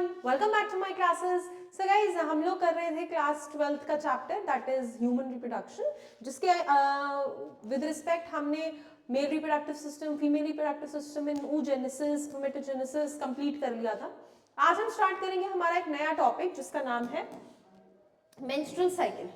Welcome back to my classes. So guys हम लोग कर रहे थे क्लास 12th का chapter that is human reproduction, जिसके विद रिस्पेक्ट हमने male reproductive system, female reproductive system इन oogenesis, spermatogenesis कंप्लीट कर लिया था। आज हम स्टार्ट करेंगे हमारा एक नया टॉपिक जिसका नाम है menstrual cycle.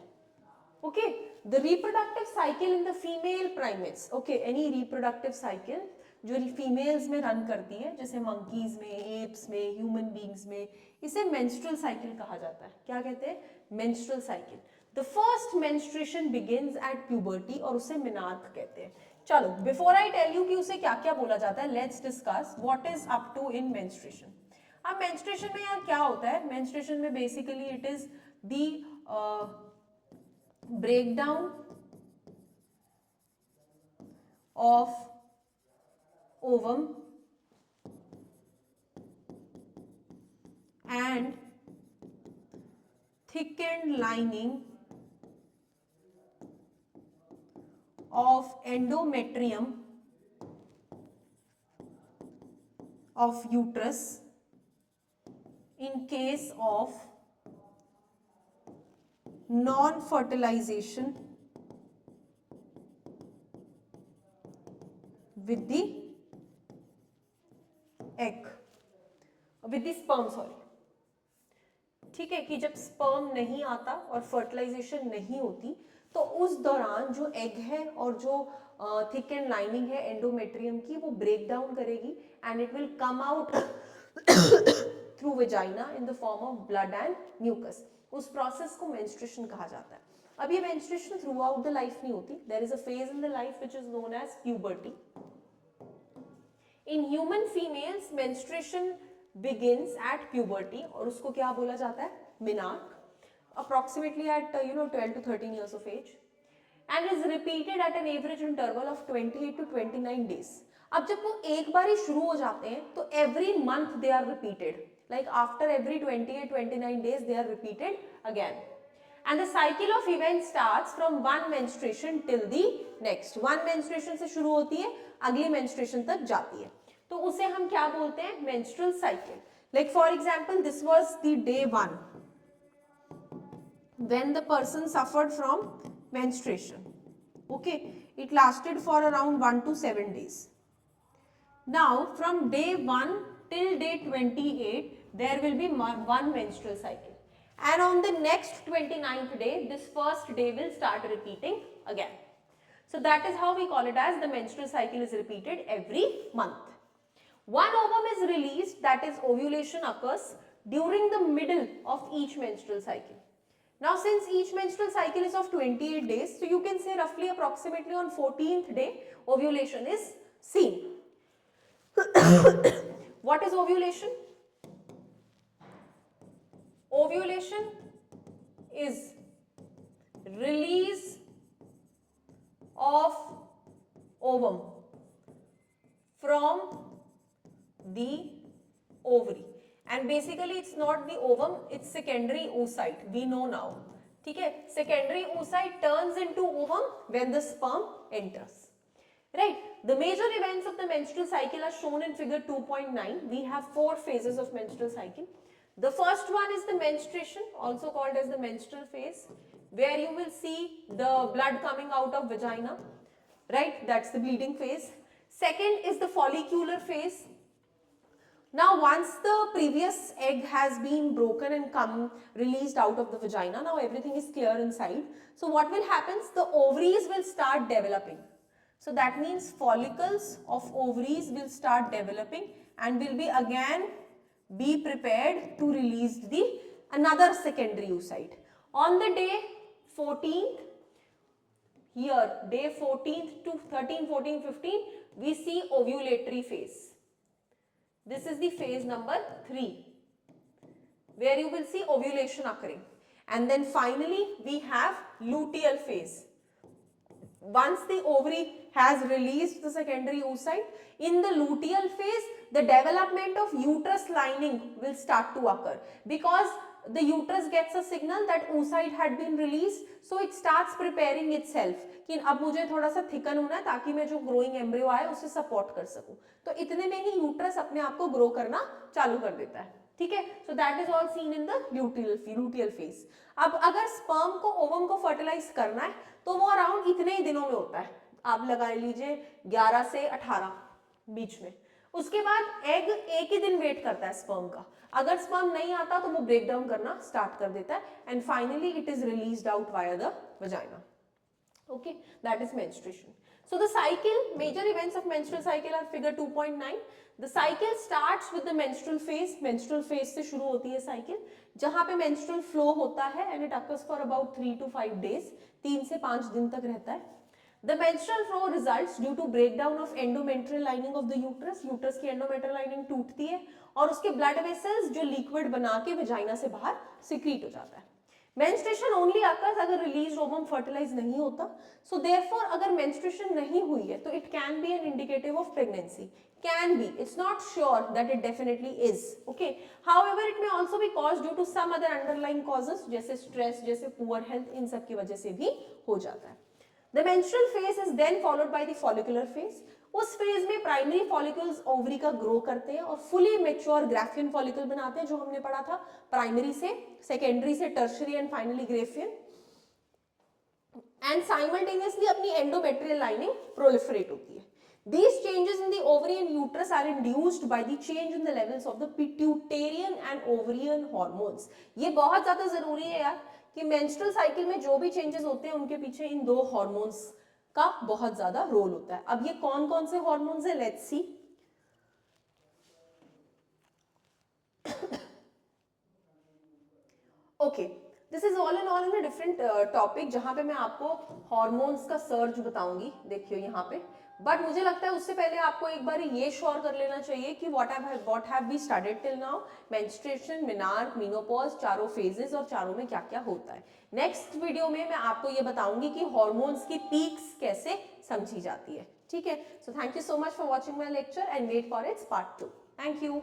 Okay, the reproductive cycle in the female primates. Okay, any reproductive cycle जो फीमेल्स में रन करती है, जैसे मंकीज में, एप्स में, ह्यूमन बींग्स में, इसे मेंस्ट्रुअल साइकिल कहा जाता है। क्या कहते हैं? Menstrual cycle. The first menstruation begins at puberty और उसे मेनार्क कहते हैं। चलो, बिफोर आई टेल यू कि उसे क्या क्या बोला जाता है, let's discuss what is up to in menstruation. अब मेंस्ट्रुएशन में यार क्या होता है? मेंस्ट्रुएशन में basically it is the breakdown of ovum and thickened lining of endometrium of uterus in case of non-fertilization with the egg, with the sperm, sorry. ठीक है कि जब स्पर्म नहीं आता और फर्टिलाइजेशन नहीं होती तो उस दौरान जो एग है और जो थिक एंड लाइनिंग है एंडोमेट्रियम की, वो ब्रेक डाउन करेगी and it will come out through vagina in the form of blood and mucus. उस प्रोसेस को मेंस्ट्रुएशन कहा जाता है। अब ये menstruation throughout the life नहीं होती। There is a phase in the life which is known as puberty. In human females menstruation begins at puberty और उसको क्या बोला जाता है? Menarche, approximately at 12 to 13 years of age and is repeated at an average interval of 28 to 29 days. अब जब वो एक बार ही शुरू हो जाते हैं तो every month they are repeated, like after every 28-29 days they are repeated again and the cycle of events starts from one menstruation till the next. one menstruation से शुरू होती है, अगली menstruation तक जाती है, तो उसे हम क्या बोलते हैं? Menstrual cycle. Like for example this was the day 1 when the person suffered from menstruation. Okay, it lasted for around 1 to 7 days. Now from day 1 till day 28 there will be one menstrual cycle and on the next 29th day this first day will start repeating again. So that is how we call it as the menstrual cycle is repeated every month. One ovum is released, that is ovulation occurs during the middle of each menstrual cycle. Now since each menstrual cycle is of 28 days, so you can say roughly approximately on 14th day ovulation is seen. What is ovulation? Ovulation is release of ovum from the ovary and basically it's not the ovum, it's secondary oocyte, we know now. ठीक है, secondary oocyte turns into ovum when the sperm enters, right? The major events of the menstrual cycle are shown in figure 2.9. we have 4 phases of menstrual cycle. The first one is the menstruation, also called as the menstrual phase, where you will see the blood coming out of vagina, right? That's the bleeding phase. Second is the follicular phase. Now once the previous egg has been broken and released out of the vagina, now everything is clear inside. So what will happen? The ovaries will start developing. So that means follicles of ovaries will start developing and will be again be prepared to release the another secondary oocyte. On the day 14th, here day 14th to 13, 14, 15, we see ovulatory phase. This is the phase number 3 where you will see ovulation occurring and then finally we have luteal phase. Once the ovary has released the secondary oocyte, in the luteal phase the development of uterus lining will start to occur because the uterus gets a signal that oocyte had been released, so it starts preparing itself कि अब मुझे थोड़ा सा thicken होना है ताकि मैं जो ग्रोइंग एम्ब्रियो आए उसे सपोर्ट कर सकूं। तो इतने में ही यूट्रस अपने आप को ग्रो करना चालू कर देता है। ठीक है, so that is all seen in the luteal phase. अब अगर स्पर्म को ओवम को फर्टिलाइज करना है तो वो अराउंड इतने ही दिनों में होता है, आप लगा लीजिए 11 से 18 बीच में। उसके बाद एग एक ही दिन वेट करता है स्पर्म का, अगर स्पर्म नहीं आता तो वो ब्रेक डाउन करना स्टार्ट कर देता है and finally it is released out via the vagina. Okay, that is menstruation. So the cycle, major events of menstrual cycle are figure 2.9. The cycle starts with the menstrual phase. Menstrual phase से शुरू होती है cycle, जहाँ पे menstrual flow होता है and it occurs for about 3 to 5 days. 3 से 5 दिन तक रहता है. The menstrual flow results due to breakdown of endometrial lining of the uterus. Uterus की endometrial lining टूटती है और उसके blood vessels जो liquid बना के vagina से बाहर secrete हो जाता है. मेंस्ट्रुएशन ओनली occurs अगर रिलीज ओवम फर्टिलाइज नहीं होता, सो देयरफॉर अगर मेंस्ट्रुएशन नहीं हुई है तो it can be an indicative of pregnancy, can be, it's not sure that it definitely is, okay. However it may also be caused due to some other underlying causes, जैसे stress, जैसे poor health, इन सब की वजह से भी हो जाता है। The menstrual phase is then followed by the follicular phase. उस फेज में प्राइमरी फॉलिकल्स ओवरी का ग्रो करते हैं और फुली मेच्योर ग्राफियन फॉलिकल बनाते हैं, जो हमने पढ़ा था, प्राइमरी से सेकेंडरी से tertiary and finally Graafian, and simultaneously अपनी एंडोमेट्रियल लाइनिंग प्रोलिफरेट होती है। These changes in the ovary and uterus are induced by the change in the levels of the pituitarian and ovarian hormones. ये बहुत ज्यादा जरूरी है यार कि मेंस्ट्रुअल साइकिल में जो भी चेंजेस होते हैं उनके पीछे इन दो हार्मोन्स का बहुत ज्यादा रोल होता है। अब ये कौन कौन से हार्मोन्स है, let's see. Okay, this is all in all in a different topic, जहां पे मैं आपको हार्मोन्स का सर्च बताऊंगी, देखियो यहाँ पे। बट मुझे लगता है उससे पहले आपको एक बार ये श्योर कर लेना चाहिए कि what have we studied till now, menstruation, menarche, menopause, चारों फेजेस और चारों में क्या क्या होता है। नेक्स्ट वीडियो में मैं आपको ये बताऊंगी कि हार्मोन्स की पीक्स कैसे समझी जाती है, ठीक है। So thank you so much for watching my lecture and wait for its part 2। Thank you.